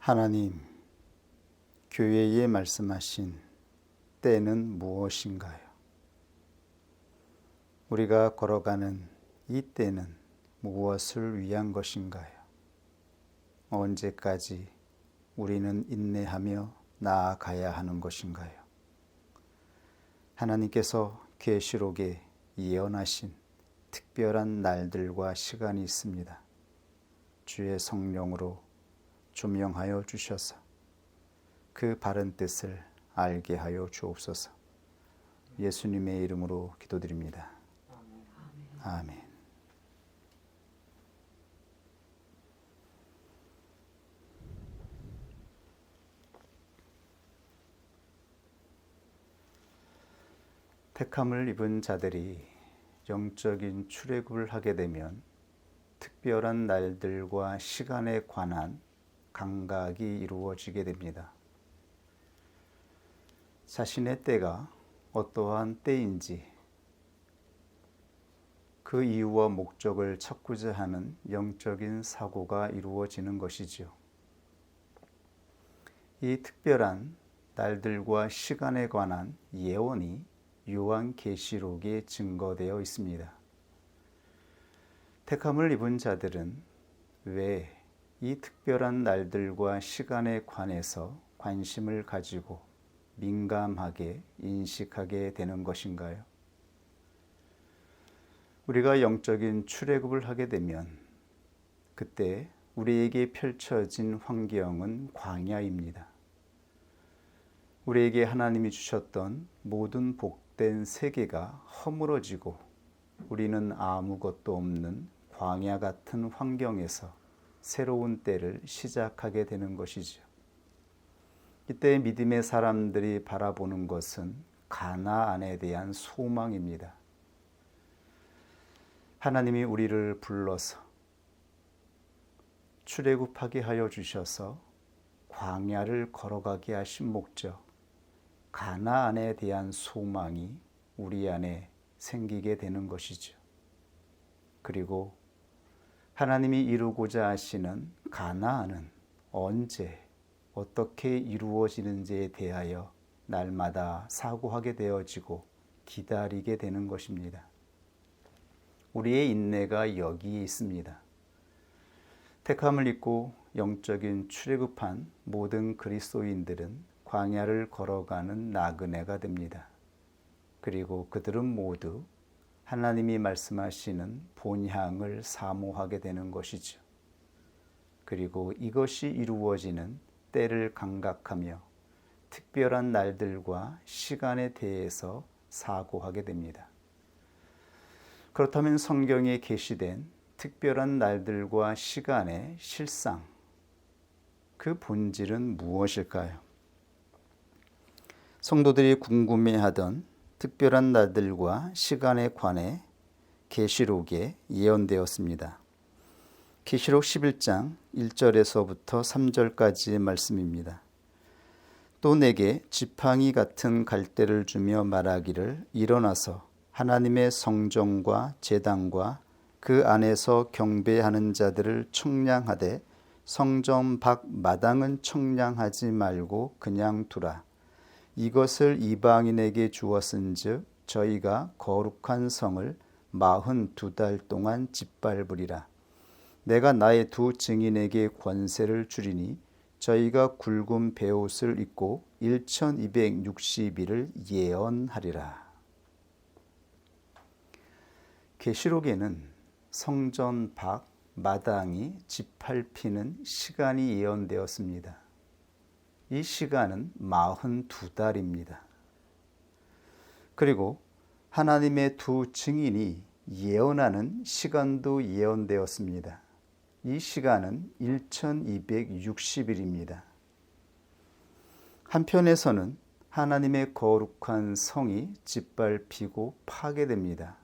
하나님, 교회에 말씀하신 때는 무엇인가요? 우리가 걸어가는 이 때는 무엇을 위한 것인가요? 언제까지 우리는 인내하며 나아가야 하는 것인가요? 하나님께서 계시록에 예언하신 특별한 날들과 시간이 있습니다. 주의 성령으로 조명하여 주셔서 그 바른 뜻을 알게 하여 주옵소서. 예수님의 이름으로 기도드립니다. 아멘. 택함을 입은 자들이 영적인 출애굽을 하게 되면 특별한 날들과 시간에 관한 감각이 이루어지게 됩니다. 자신의 때가 어떠한 때인지 그 이유와 목적을 찾고자 하는 영적인 사고가 이루어지는 것이지요. 이 특별한 날들과 시간에 관한 예언이 요한계시록에 증거되어 있습니다. 택함을 입은 자들은 왜 이 특별한 날들과 시간에 관해서 관심을 가지고 민감하게 인식하게 되는 것인가요? 우리가 영적인 출애굽을 하게 되면 그때 우리에게 펼쳐진 환경은 광야입니다. 우리에게 하나님이 주셨던 모든 복된 세계가 허물어지고 우리는 아무것도 없는 광야 같은 환경에서 새로운 때를 시작하게 되는 것이죠. 이때 믿음의 사람들이 바라보는 것은 가나안에 대한 소망입니다. 하나님이 우리를 불러서 출애굽하게 하여 주셔서 광야를 걸어가게 하신 목적, 가나안에 대한 소망이 우리 안에 생기게 되는 것이죠. 그리고 하나님이 이루고자 하시는 가나안은 언제 어떻게 이루어지는지에 대하여 날마다 사고하게 되어지고 기다리게 되는 것입니다. 우리의 인내가 여기에 있습니다. 택함을 입고 영적인 출애굽한 모든 그리스도인들은 광야를 걸어가는 나그네가 됩니다. 그리고 그들은 모두 하나님이 말씀하시는 본향을 사모하게 되는 것이죠. 그리고 이것이 이루어지는 때를 감각하며 특별한 날들과 시간에 대해서 사고하게 됩니다. 그렇다면 성경에 게시된 특별한 날들과 시간의 실상, 그 본질은 무엇일까요? 성도들이 궁금해하던 특별한 날들과 시간에 관해 계시록에 예언되었습니다. 계시록 11장 1절에서부터 3절까지의 말씀입니다. 또 내게 지팡이 같은 갈대를 주며 말하기를 일어나서 하나님의 성전과 제단과 그 안에서 경배하는 자들을 청량하되 성전 밖 마당은 청량하지 말고 그냥 두라. 이것을 이방인에게 주었은즉 저희가 거룩한 성을 42달 동안 짓밟으리라. 내가 나의 두 증인에게 권세를 주리니 저희가 굵은 베옷을 입고 1260일을 예언하리라. 계시록에는 성전 밖 마당이 짓밟히는 시간이 예언되었습니다. 이 시간은 42달입니다. 그리고 하나님의 두 증인이 예언하는 시간도 예언되었습니다. 이 시간은 1260일입니다. 한편에서는 하나님의 거룩한 성이 짓밟히고 파괴됩니다.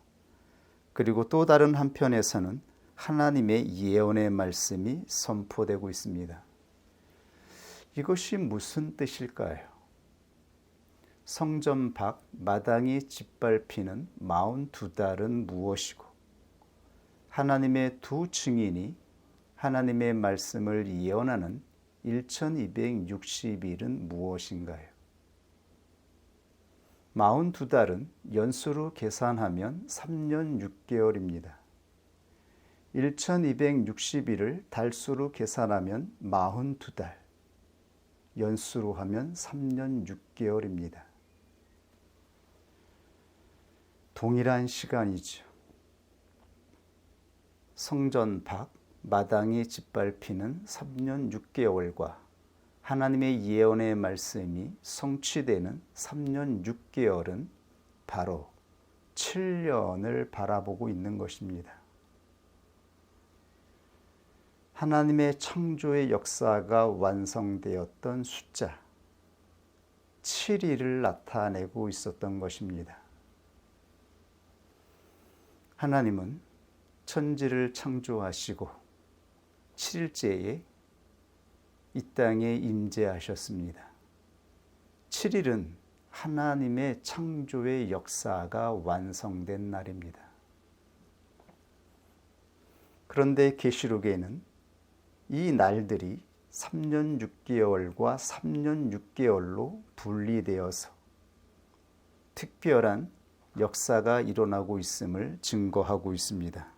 그리고 또 다른 한편에서는 하나님의 예언의 말씀이 선포되고 있습니다. 이것이 무슨 뜻일까요? 성전 밖 마당이 짓밟히는 42달은 무엇이고 하나님의 두 증인이 하나님의 말씀을 예언하는 1260일은 무엇인가요? 42달은 연수로 계산하면 3년 6개월입니다. 1260일을 달수로 계산하면 42달, 연수로 하면 3년 6개월입니다. 동일한 시간이죠. 성전 밖 마당이 짓밟히는 3년 6개월과 하나님의 예언의 말씀이 성취되는 3년 6개월은 바로 7년을 바라보고 있는 것입니다. 하나님의 창조의 역사가 완성되었던 숫자 7일을 나타내고 있었던 것입니다. 하나님은 천지를 창조하시고 7일째에 이 땅에 임재하셨습니다. 7일은 하나님의 창조의 역사가 완성된 날입니다. 그런데 계시록에는 이 날들이 3년 6개월과 3년 6개월로 분리되어서 특별한 역사가 일어나고 있음을 증거하고 있습니다.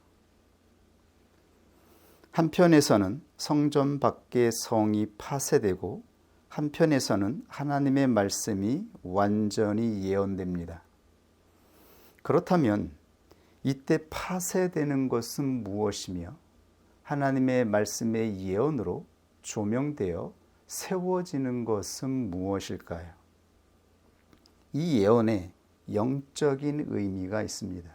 한편에서는 성전 밖의 성이 파쇄되고 한편에서는 하나님의 말씀이 완전히 예언됩니다. 그렇다면 이때 파쇄되는 것은 무엇이며 하나님의 말씀의 예언으로 조명되어 세워지는 것은 무엇일까요? 이 예언에 영적인 의미가 있습니다.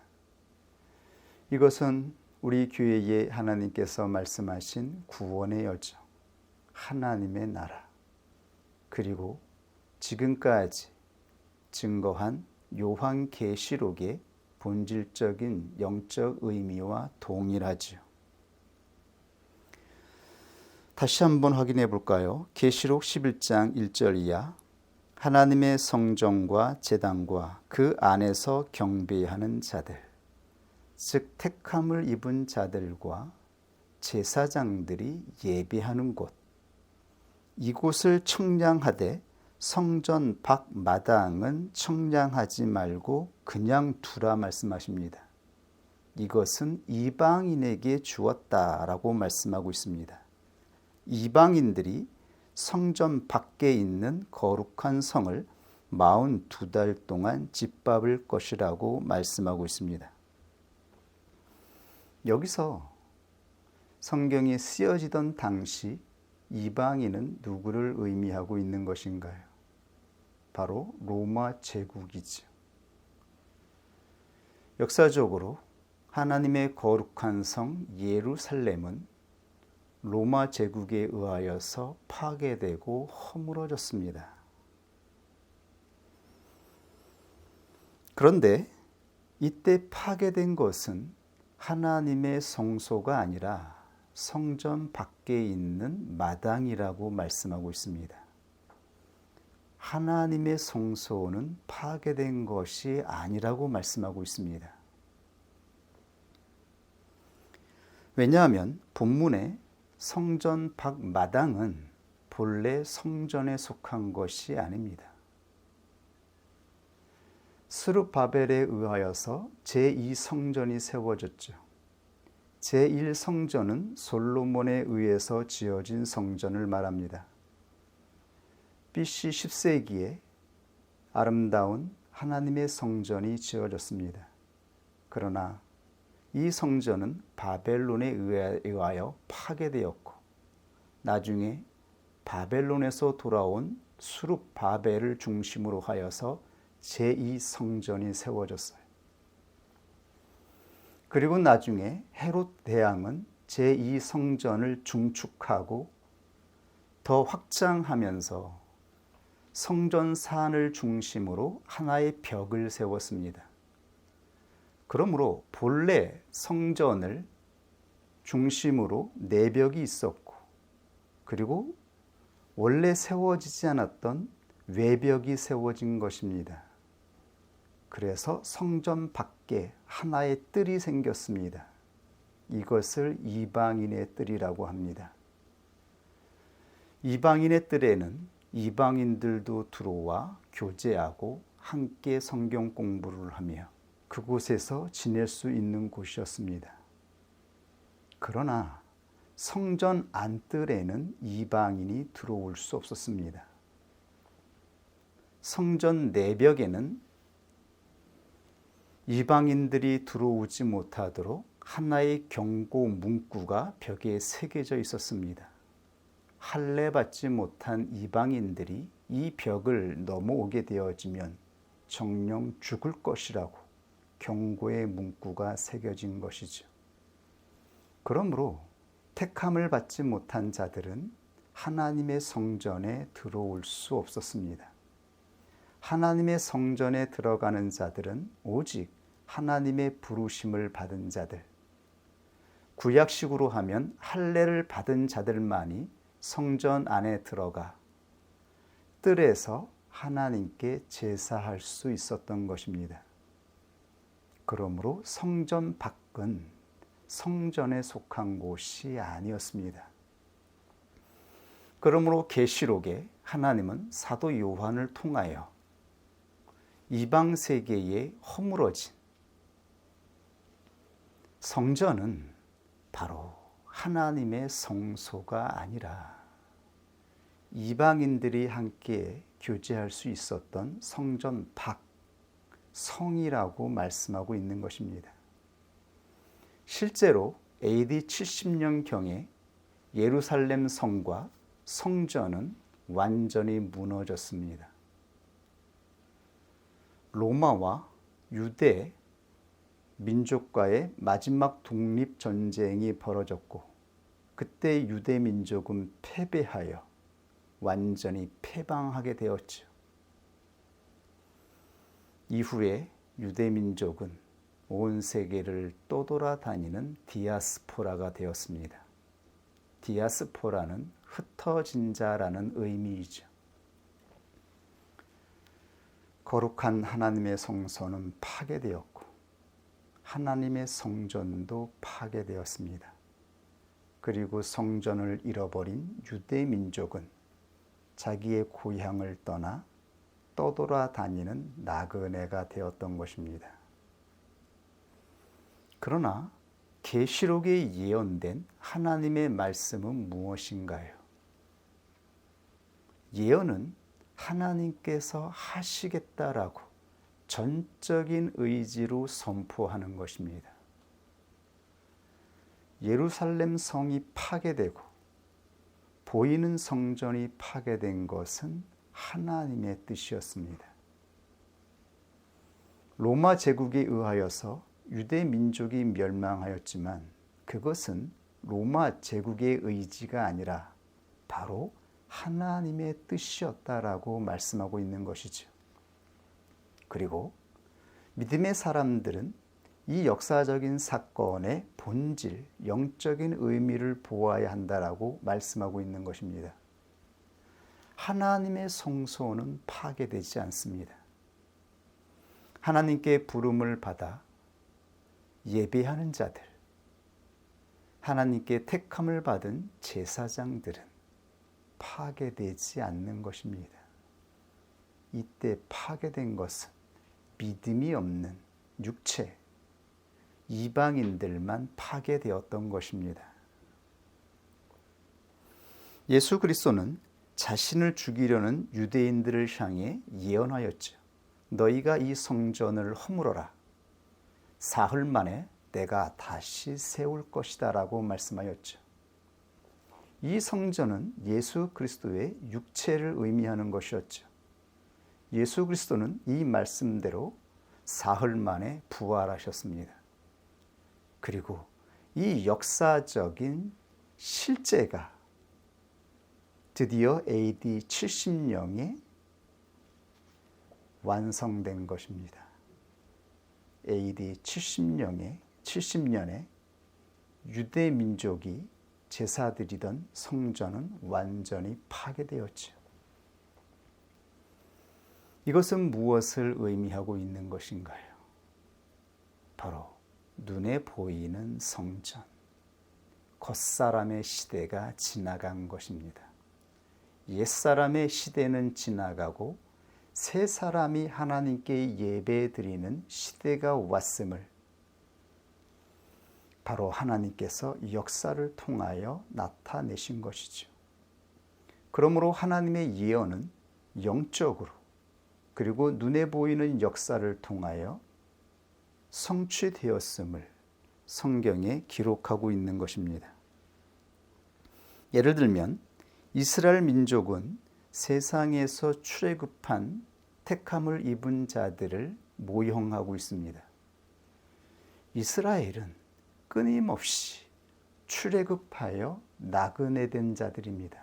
이것은 우리 교회에 하나님께서 말씀하신 구원의 여정, 하나님의 나라, 그리고 지금까지 증거한 요한계시록의 본질적인 영적 의미와 동일하지요. 다시 한번 확인해 볼까요? 계시록 11장 1절 이하 하나님의 성전과 제단과 그 안에서 경배하는 자들, 즉 택함을 입은 자들과 제사장들이 예배하는 곳, 이곳을 청량하되 성전 밖 마당은 청량하지 말고 그냥 두라 말씀하십니다. 이것은 이방인에게 주었다라고 말씀하고 있습니다. 이방인들이 성전 밖에 있는 거룩한 성을 42달 동안 짓밟을 것이라고 말씀하고 있습니다. 여기서 성경이 쓰여지던 당시 이방인은 누구를 의미하고 있는 것인가요? 바로 로마 제국이죠. 역사적으로 하나님의 거룩한 성 예루살렘은 로마 제국에 의하여서 파괴되고 허물어졌습니다. 그런데 이때 파괴된 것은 하나님의 성소가 아니라 성전 밖에 있는 마당이라고 말씀하고 있습니다. 하나님의 성소는 파괴된 것이 아니라고 말씀하고 있습니다. 왜냐하면 본문에 성전 밖 마당은 본래 성전에 속한 것이 아닙니다. 스룹바벨에 의하여서 제2성전이 세워졌죠. 제1성전은 솔로몬에 의해서 지어진 성전을 말합니다. BC 10세기에 아름다운 하나님의 성전이 지어졌습니다. 그러나 이 성전은 바벨론에 의하여 파괴되었고 나중에 바벨론에서 돌아온 스룹바벨을 중심으로 하여서 제2성전이 세워졌어요. 그리고 나중에 헤롯 대왕은 제2성전을 중축하고 더 확장하면서 성전 산을 중심으로 하나의 벽을 세웠습니다. 그러므로 본래 성전을 중심으로 내벽이 있었고 그리고 원래 세워지지 않았던 외벽이 세워진 것입니다. 그래서 성전 밖에 하나의 뜰이 생겼습니다. 이것을 이방인의 뜰이라고 합니다. 이방인의 뜰에는 이방인들도 들어와 교제하고 함께 성경 공부를 하며 그곳에서 지낼 수 있는 곳이었습니다. 그러나 성전 안뜰에는 이방인이 들어올 수 없었습니다. 성전 내벽에는 이방인들이 들어오지 못하도록 하나의 경고 문구가 벽에 새겨져 있었습니다. 할례받지 못한 이방인들이 이 벽을 넘어오게 되어지면 정령 죽을 것이라고 경고의 문구가 새겨진 것이죠. 그러므로 택함을 받지 못한 자들은 하나님의 성전에 들어올 수 없었습니다. 하나님의 성전에 들어가는 자들은 오직 하나님의 부르심을 받은 자들, 구약식으로 하면 할례를 받은 자들만이 성전 안에 들어가 뜰에서 하나님께 제사할 수 있었던 것입니다. 그러므로 성전 밖은 성전에 속한 곳이 아니었습니다. 그러므로 계시록에 하나님은 사도 요한을 통하여 이방 세계에 허물어진 성전은 바로 하나님의 성소가 아니라 이방인들이 함께 교제할 수 있었던 성전 밖, 성이라고 말씀하고 있는 것입니다. 실제로 AD 70년경에 예루살렘 성과 성전은 완전히 무너졌습니다. 로마와 유대 민족과의 마지막 독립전쟁이 벌어졌고 그때 유대 민족은 패배하여 완전히 패방하게 되었죠. 이후에 유대 민족은 온 세계를 떠돌아다니는 디아스포라가 되었습니다. 디아스포라는 흩어진 자라는 의미이죠. 거룩한 하나님의 성소는 파괴되었고 하나님의 성전도 파괴되었습니다. 그리고 성전을 잃어버린 유대 민족은 자기의 고향을 떠나 떠돌아다니는 나그네가 되었던 것입니다. 그러나 계시록에 예언된 하나님의 말씀은 무엇인가요? 예언은 하나님께서 하시겠다라고 전적인 의지로 선포하는 것입니다. 예루살렘 성이 파괴되고 보이는 성전이 파괴된 것은 하나님의 뜻이었습니다. 로마 제국에 의하여서 유대 민족이 멸망하였지만 그것은 로마 제국의 의지가 아니라 바로 하나님의 뜻이었다라고 말씀하고 있는 것이죠. 그리고 믿음의 사람들은 이 역사적인 사건의 본질, 영적인 의미를 보아야 한다라고 말씀하고 있는 것입니다. 하나님의 성소는 파괴되지 않습니다. 하나님께 부름을 받아 예배하는 자들, 하나님께 택함을 받은 제사장들은 파괴되지 않는 것입니다. 이때 파괴된 것은 믿음이 없는 육체, 이방인들만 파괴되었던 것입니다. 예수 그리스도는 자신을 죽이려는 유대인들을 향해 예언하였죠. 너희가 이 성전을 허물어라. 사흘 만에 내가 다시 세울 것이다 라고 말씀하였죠. 이 성전은 예수 그리스도의 육체를 의미하는 것이었죠. 예수 그리스도는 이 말씀대로 사흘 만에 부활하셨습니다. 그리고 이 역사적인 실제가 드디어 AD 70년에 완성된 것입니다. AD 70년에 유대 민족이 제사드리던 성전은 완전히 파괴되었죠. 이것은 무엇을 의미하고 있는 것인가요? 바로 눈에 보이는 성전, 겉사람의 시대가 지나간 것입니다. 옛사람의 시대는 지나가고 새 사람이 하나님께 예배드리는 시대가 왔음을 바로 하나님께서 역사를 통하여 나타내신 것이죠. 그러므로 하나님의 예언은 영적으로 그리고 눈에 보이는 역사를 통하여 성취되었음을 성경에 기록하고 있는 것입니다. 예를 들면 이스라엘 민족은 세상에서 출애굽한 택함을 입은 자들을 모형하고 있습니다. 이스라엘은 끊임없이 출애굽하여 나그네 된 자들입니다.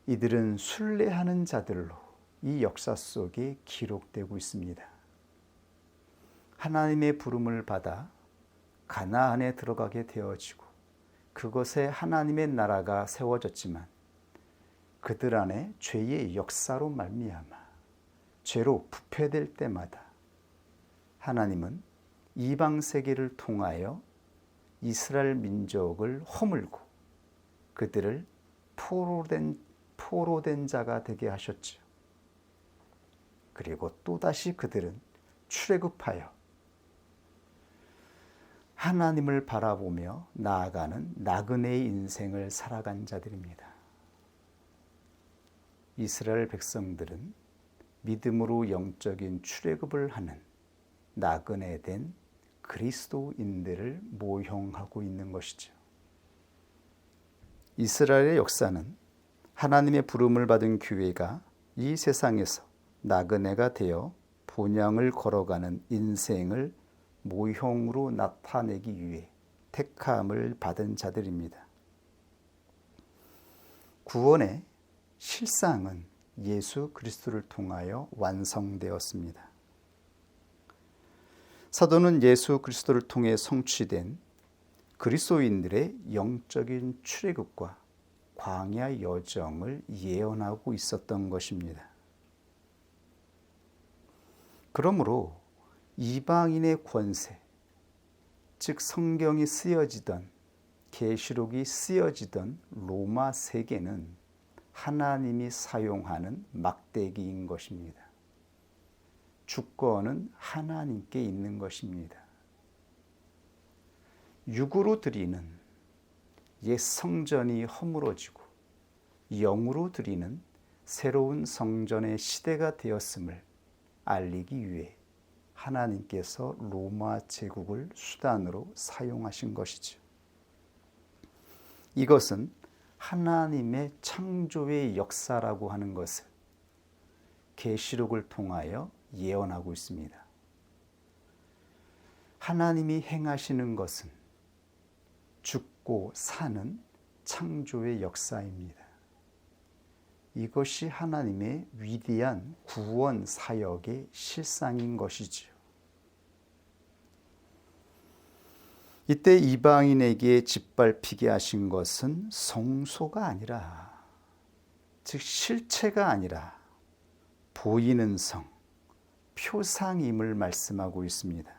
이들은 순례하는 자들로 이 역사 속에 기록되고 있습니다. 하나님의 부름을 받아 가나안에 들어가게 되어지고 그곳에 하나님의 나라가 세워졌지만 그들 안에 죄의 역사로 말미암아 죄로 부패될 때마다 하나님은 이방 세계를 통하여 이스라엘 민족을 허물고 그들을 포로된 자가 되게 하셨죠. 그리고 또다시 그들은 출애굽하여 하나님을 바라보며 나아가는 나그네의 인생을 살아간 자들입니다. 이스라엘 백성들은 믿음으로 영적인 출애굽을 하는 나그네 된 그리스도인들을 모형하고 있는 것이죠. 이스라엘의 역사는 하나님의 부름을 받은 교회가 이 세상에서 나그네가 되어 본향을 걸어가는 인생을 모형으로 나타내기 위해 택함을 받은 자들입니다. 구원의 실상은 예수 그리스도를 통하여 완성되었습니다. 사도는 예수 그리스도를 통해 성취된 그리스도인들의 영적인 출애굽과 광야 여정을 예언하고 있었던 것입니다. 그러므로 이방인의 권세, 즉 성경이 쓰여지던 계시록이 쓰여지던 로마 세계는 하나님이 사용하는 막대기인 것입니다. 주권은 하나님께 있는 것입니다. 육으로 드리는 옛 성전이 허물어지고 영으로 드리는 새로운 성전의 시대가 되었음을 알리기 위해 하나님께서 로마 제국을 수단으로 사용하신 것이죠. 이것은 하나님의 창조의 역사라고 하는 것을 계시록을 통하여 예언하고 있습니다. 하나님이 행하시는 것은 죽고 사는 창조의 역사입니다. 이것이 하나님의 위대한 구원 사역의 실상인 것이지요. 이때 이방인에게 짓밟히게 하신 것은 성소가 아니라, 즉 실체가 아니라 보이는 성, 표상임을 말씀하고 있습니다.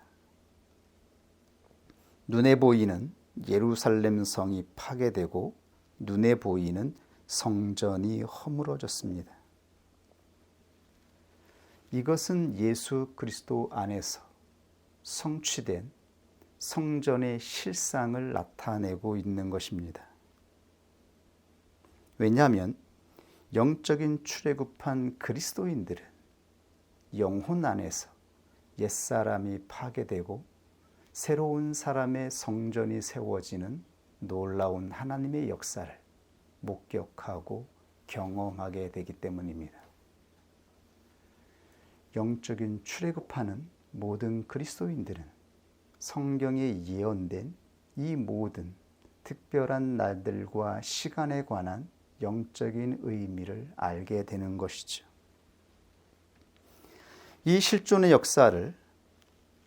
눈에 보이는 예루살렘 성이 파괴되고 눈에 보이는 성전이 허물어졌습니다. 이것은 예수 그리스도 안에서 성취된 성전의 실상을 나타내고 있는 것입니다. 왜냐하면 영적인 출애굽한 그리스도인들은 영혼 안에서 옛사람이 파괴되고 새로운 사람의 성전이 세워지는 놀라운 하나님의 역사를 목격하고 경험하게 되기 때문입니다. 영적인 출애굽하는 모든 그리스도인들은 성경에 예언된 이 모든 특별한 날들과 시간에 관한 영적인 의미를 알게 되는 것이죠. 이 실존의 역사를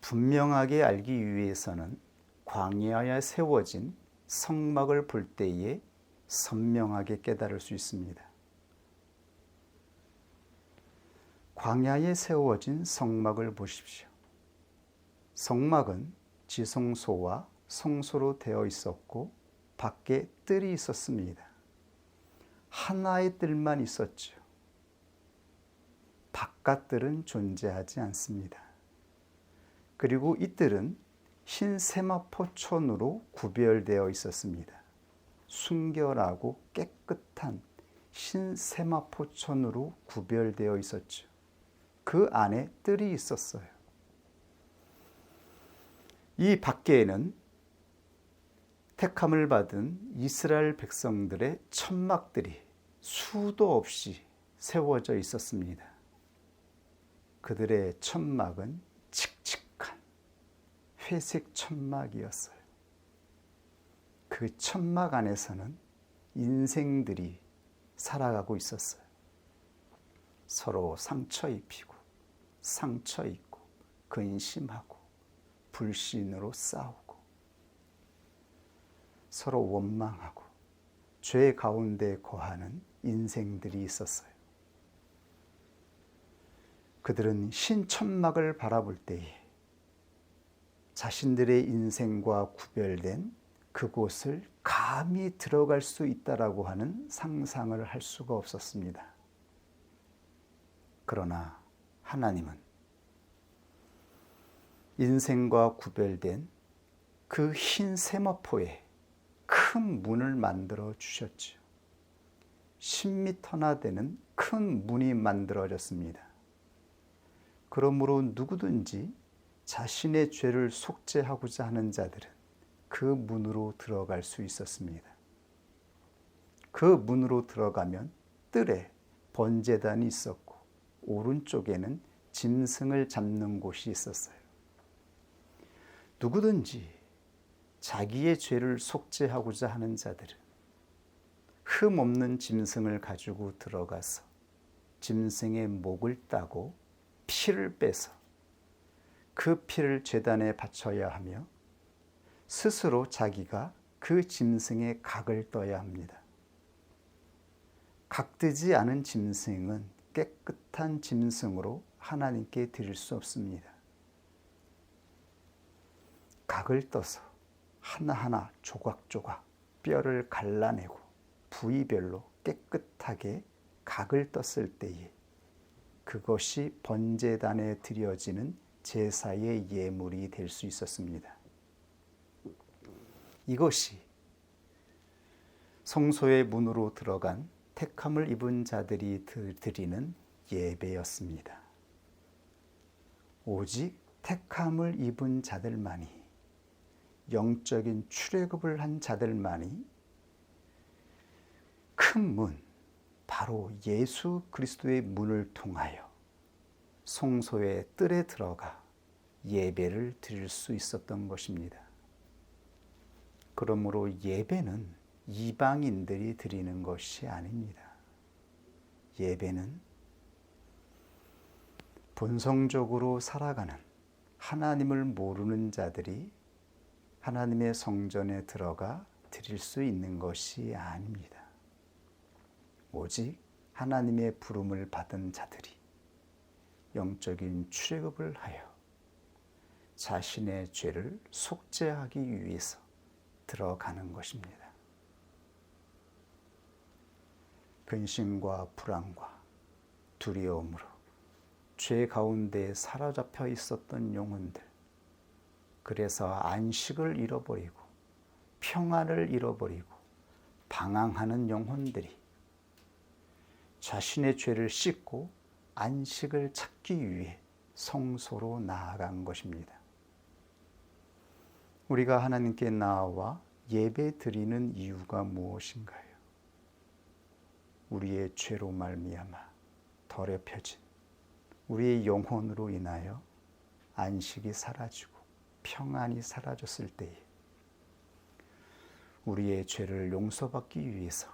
분명하게 알기 위해서는 광야에 세워진 성막을 볼 때에 선명하게 깨달을 수 있습니다. 광야에 세워진 성막을 보십시오. 성막은 지성소와 성소로 되어 있었고 밖에 뜰이 있었습니다. 하나의 뜰만 있었죠. 바깥뜰은 존재하지 않습니다. 그리고 이 뜰은 흰 세마포천으로 구별되어 있었습니다. 순결하고 깨끗한 흰 세마포천으로 구별되어 있었죠. 그 안에 뜰이 있었어요. 이 밖에는 택함을 받은 이스라엘 백성들의 천막들이 수도 없이 세워져 있었습니다. 그들의 천막은 칙칙한 회색 천막이었어요. 그 천막 안에서는 인생들이 살아가고 있었어요. 서로 상처 입히고 상처 입고 근심하고 불신으로 싸우고 서로 원망하고 죄 가운데 거하는 인생들이 있었어요. 그들은 신천막을 바라볼 때에 자신들의 인생과 구별된 그곳을 감히 들어갈 수 있다라고 하는 상상을 할 수가 없었습니다. 그러나 하나님은 인생과 구별된 그 흰 세마포에 큰 문을 만들어 주셨지요. 10m나 되는 큰 문이 만들어졌습니다. 그러므로 누구든지 자신의 죄를 속죄하고자 하는 자들은 그 문으로 들어갈 수 있었습니다. 그 문으로 들어가면 뜰에 번제단이 있었고 오른쪽에는 짐승을 잡는 곳이 있었어요. 누구든지 자기의 죄를 속죄하고자 하는 자들은 흠 없는 짐승을 가지고 들어가서 짐승의 목을 따고 피를 빼서 그 피를 제단에 바쳐야 하며 스스로 자기가 그 짐승의 각을 떠야 합니다. 각뜨지 않은 짐승은 깨끗한 짐승으로 하나님께 드릴 수 없습니다. 각을 떠서 하나하나 조각조각 뼈를 갈라내고 부위별로 깨끗하게 각을 떴을 때에 그것이 번제단에 드려지는 제사의 예물이 될 수 있었습니다. 이것이 성소의 문으로 들어간 택함을 입은 자들이 드리는 예배였습니다. 오직 택함을 입은 자들만이, 영적인 출애굽을 한 자들만이 큰 문, 바로 예수 그리스도의 문을 통하여 성소의 뜰에 들어가 예배를 드릴 수 있었던 것입니다. 그러므로 예배는 이방인들이 드리는 것이 아닙니다. 예배는 본성적으로 살아가는 하나님을 모르는 자들이 하나님의 성전에 들어가 드릴 수 있는 것이 아닙니다. 오직 하나님의 부름을 받은 자들이 영적인 출애굽을 하여 자신의 죄를 속죄하기 위해서 들어가는 것입니다. 근심과 불안과 두려움으로 죄 가운데 사로잡혀 있었던 영혼들, 그래서 안식을 잃어버리고 평안을 잃어버리고 방황하는 영혼들이 자신의 죄를 씻고 안식을 찾기 위해 성소로 나아간 것입니다. 우리가 하나님께 나아와 예배 드리는 이유가 무엇인가요? 우리의 죄로 말미암아 더럽혀진 우리의 영혼으로 인하여 안식이 사라지고 평안이 사라졌을 때에 우리의 죄를 용서받기 위해서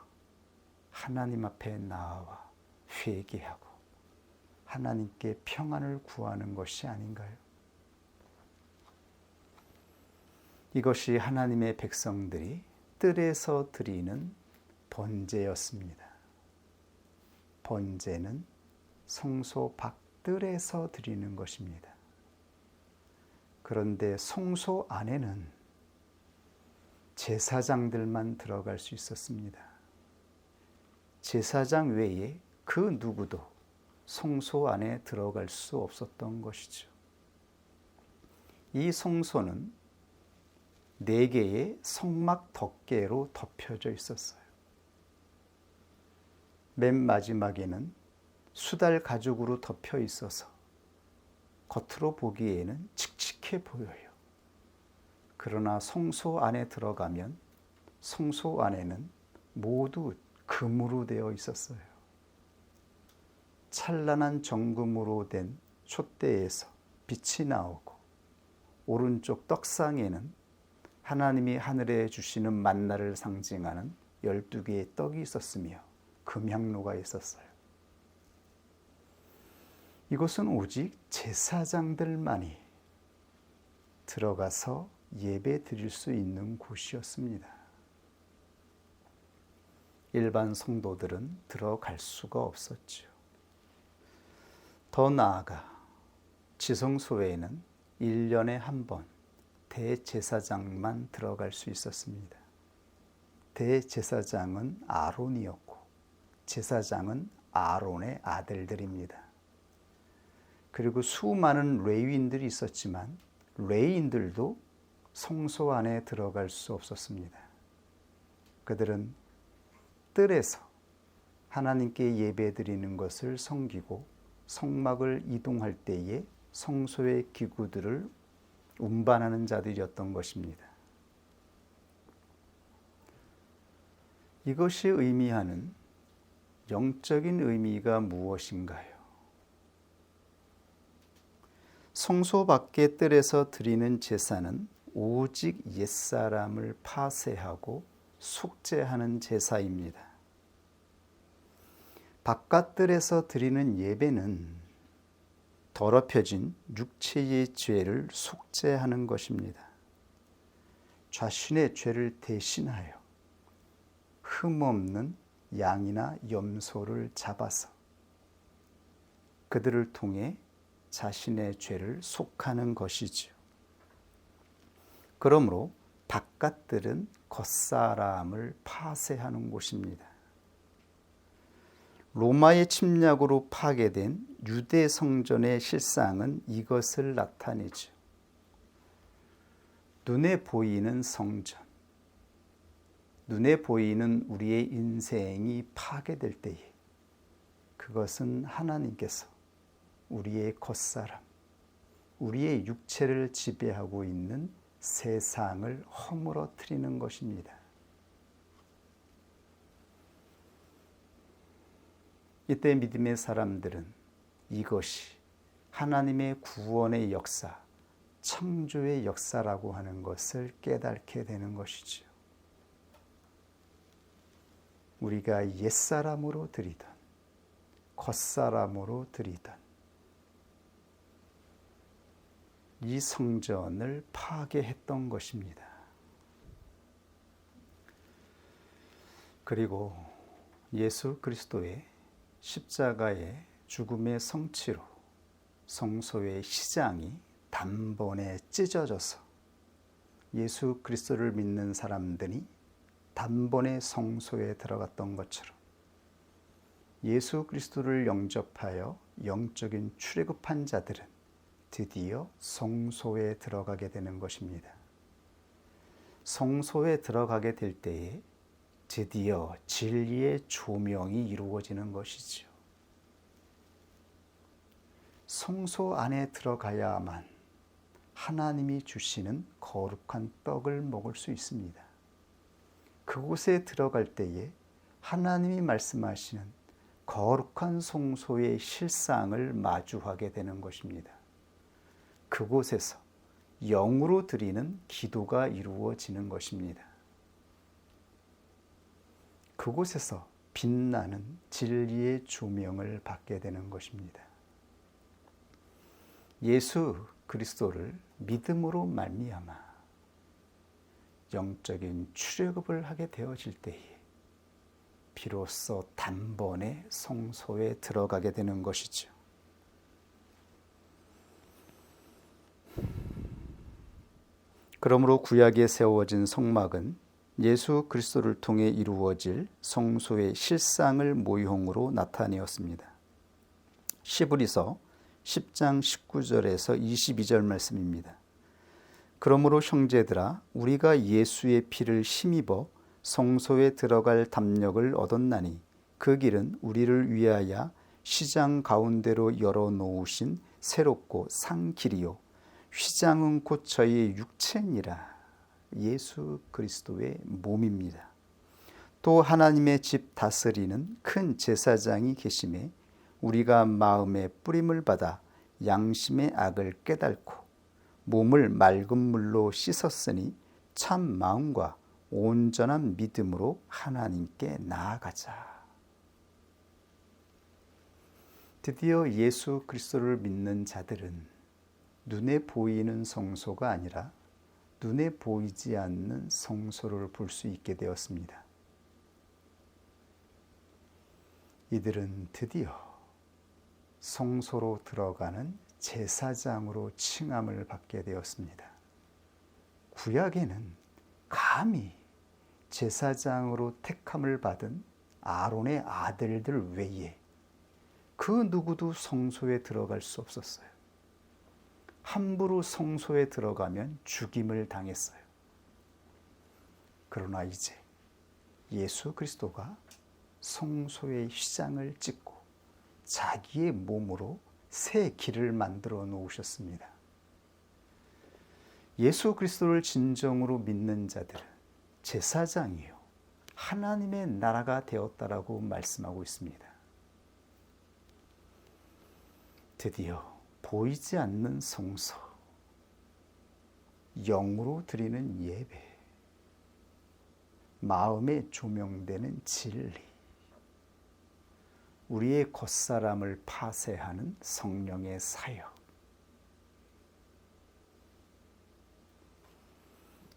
하나님 앞에 나아와 회개하고 하나님께 평안을 구하는 것이 아닌가요? 이것이 하나님의 백성들이 뜰에서 드리는 번제였습니다. 번제는 성소 밖 뜰에서 드리는 것입니다. 그런데 성소 안에는 제사장들만 들어갈 수 있었습니다. 제사장 외에 그 누구도 성소 안에 들어갈 수 없었던 것이죠. 이 성소는 4개의 성막 덮개로 덮여져 있었어요. 맨 마지막에는 수달 가죽으로 덮여 있어서 겉으로 보기에는 칙칙해 보여요. 그러나 성소 안에 들어가면 성소 안에는 모두 금으로 되어 있었어요. 찬란한 정금으로 된 촛대에서 빛이 나오고 오른쪽 떡상에는 하나님이 하늘에 주시는 만나를 상징하는 12개의 떡이 있었으며 금향로가 있었어요. 이곳은 오직 제사장들만이 들어가서 예배 드릴 수 있는 곳이었습니다. 일반 성도들은 들어갈 수가 없었죠. 더 나아가 지성소에는 1년에 한 번 대제사장만 들어갈 수 있었습니다. 대제사장은 아론이었고 제사장은 아론의 아들들입니다. 그리고 수많은 레위인들이 있었지만 레위인들도 성소 안에 들어갈 수 없었습니다. 그들은 뜰에서 하나님께 예배드리는 것을 섬기고 성막을 이동할 때에 성소의 기구들을 운반하는 자들이었던 것입니다. 이것이 의미하는 영적인 의미가 무엇인가요? 성소 밖의 뜰에서 드리는 제사는 오직 옛사람을 파쇄하고 속죄하는 제사입니다. 바깥뜰에서 드리는 예배는 더럽혀진 육체의 죄를 속죄하는 것입니다. 자신의 죄를 대신하여 흠없는 양이나 염소를 잡아서 그들을 통해 자신의 죄를 속하는 것이지요. 그러므로 바깥들은 겉사람을 파쇄하는 곳입니다. 로마의 침략으로 파괴된 유대 성전의 실상은 이것을 나타내죠. 눈에 보이는 성전, 눈에 보이는 우리의 인생이 파괴될 때에 그것은 하나님께서 우리의 겉사람, 우리의 육체를 지배하고 있는 세상을 허물어뜨리는 것입니다. 이때 믿음의 사람들은 이것이 하나님의 구원의 역사, 창조의 역사라고 하는 것을 깨닫게 되는 것이죠. 우리가 옛사람으로 드리던, 겉사람으로 드리던 이 성전을 파괴했던 것입니다. 그리고 예수 그리스도의 십자가의 죽음의 성취로 성소의 시장이 단번에 찢어져서 예수 그리스도를 믿는 사람들이 단번에 성소에 들어갔던 것처럼 예수 그리스도를 영접하여 영적인 출애굽한 자들은 드디어 성소에 들어가게 되는 것입니다. 성소에 들어가게 될 때에 드디어 진리의 조명이 이루어지는 것이죠. 성소 안에 들어가야만 하나님이 주시는 거룩한 떡을 먹을 수 있습니다. 그곳에 들어갈 때에 하나님이 말씀하시는 거룩한 성소의 실상을 마주하게 되는 것입니다. 그곳에서 영으로 드리는 기도가 이루어지는 것입니다. 그곳에서 빛나는 진리의 조명을 받게 되는 것입니다. 예수 그리스도를 믿음으로 말미암아 영적인 출애굽을 하게 되어질 때에 비로소 단번에 성소에 들어가게 되는 것이죠. 그러므로 구약에 세워진 성막은 예수 그리스도를 통해 이루어질 성소의 실상을 모형으로 나타내었습니다. 시브리서 10장 19절에서 22절 말씀입니다. 그러므로 형제들아 우리가 예수의 피를 힘입어 성소에 들어갈 담력을 얻었나니 그 길은 우리를 위하여 휘장 가운데로 열어놓으신 새롭고 산 길이요 휘장은 곧 저희의 육체니라. 예수 그리스도의 몸입니다. 또 하나님의 집 다스리는 큰 제사장이 계심에 우리가 마음의 뿌림을 받아 양심의 악을 깨닫고 몸을 맑은 물로 씻었으니 참 마음과 온전한 믿음으로 하나님께 나아가자. 드디어 예수 그리스도를 믿는 자들은 눈에 보이는 성소가 아니라 눈에 보이지 않는 성소를 볼 수 있게 되었습니다. 이들은 드디어 성소로 들어가는 제사장으로 칭함을 받게 되었습니다. 구약에는 감히 제사장으로 택함을 받은 아론의 아들들 외에 그 누구도 성소에 들어갈 수 없었어요. 함부로 성소에 들어가면 죽임을 당했어요. 그러나 이제 예수 그리스도가 성소의 휘장을 찢고 자기의 몸으로 새 길을 만들어 놓으셨습니다. 예수 그리스도를 진정으로 믿는 자들은 제사장이요 하나님의 나라가 되었다라고 말씀하고 있습니다. 드디어 보이지 않는 성소, 영으로 드리는 예배, 마음에 조명되는 진리, 우리의 겉사람을 파쇄하는 성령의 사역,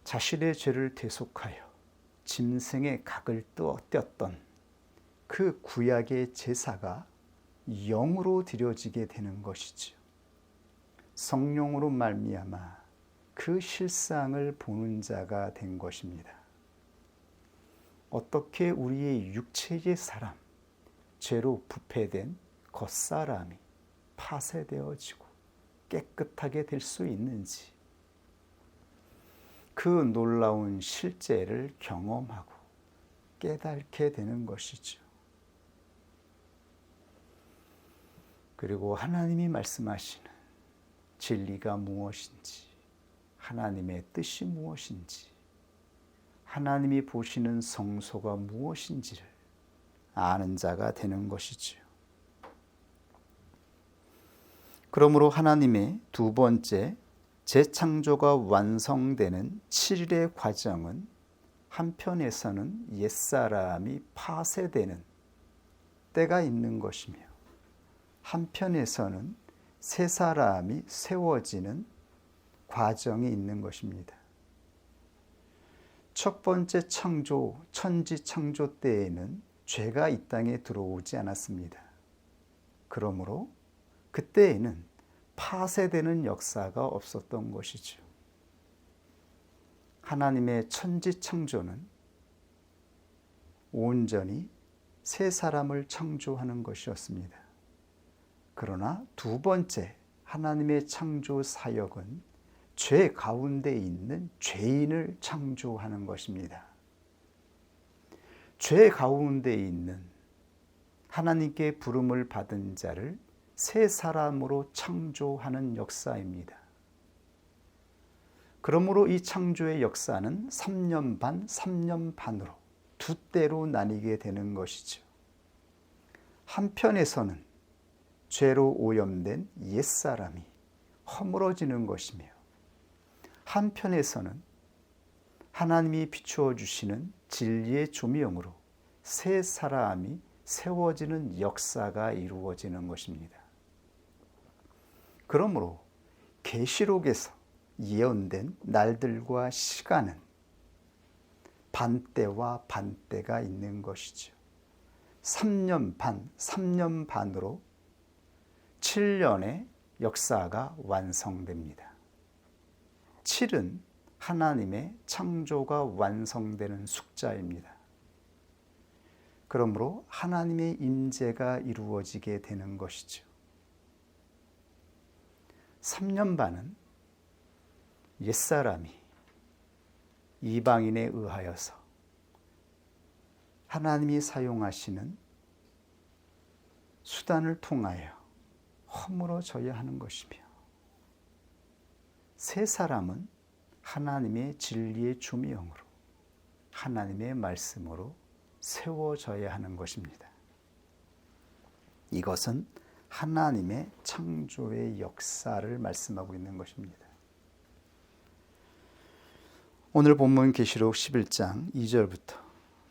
자신의 죄를 대속하여 짐승의 각을 떼었던 그 구약의 제사가 영으로 드려지게 되는 것이지요. 성령으로 말미암아 그 실상을 보는 자가 된 것입니다. 어떻게 우리의 육체의 사람, 죄로 부패된 겉사람이 파쇄되어지고 깨끗하게 될 수 있는지 그 놀라운 실제를 경험하고 깨닫게 되는 것이죠. 그리고 하나님이 말씀하시는 진리가 무엇인지, 하나님의 뜻이 무엇인지, 하나님이 보시는 성소가 무엇인지를 아는 자가 되는 것이지요. 그러므로 하나님의 두 번째 재창조가 완성되는 7일의 과정은 한편에서는 옛사람이 파쇄되는 때가 있는 것이며 한편에서는 새 사람이 세워지는 과정이 있는 것입니다. 첫 번째 창조, 천지 창조 때에는 죄가 이 땅에 들어오지 않았습니다. 그러므로 그때에는 파쇄되는 역사가 없었던 것이죠. 하나님의 천지 창조는 온전히 새 사람을 창조하는 것이었습니다. 그러나 두 번째 하나님의 창조 사역은 죄 가운데 있는 죄인을 창조하는 것입니다. 죄 가운데 있는 하나님께 부름을 받은 자를 새 사람으로 창조하는 역사입니다. 그러므로 이 창조의 역사는 3년 반, 3년 반으로 두 때로 나뉘게 되는 것이죠. 한편에서는 죄로 오염된 옛사람이 허물어지는 것이며 한편에서는 하나님이 비추어 주시는 진리의 조명으로 새 사람이 세워지는 역사가 이루어지는 것입니다. 그러므로 계시록에서 예언된 날들과 시간은 반때와 반때가 있는 것이죠. 3년 반, 3년 반으로 7년의 역사가 완성됩니다. 7은 하나님의 창조가 완성되는 숙자입니다. 그러므로 하나님의 임재가 이루어지게 되는 것이죠. 3년 반은 옛사람이 이방인에 의하여서 하나님이 사용하시는 수단을 통하여 허물어져야 하는 것이며, 새 사람은 하나님의 진리의 주미형으로 하나님의 말씀으로 세워져야 하는 것입니다. 이것은 하나님의 창조의 역사를 말씀하고 있는 것입니다. 오늘 본문 계시록 11장 2절부터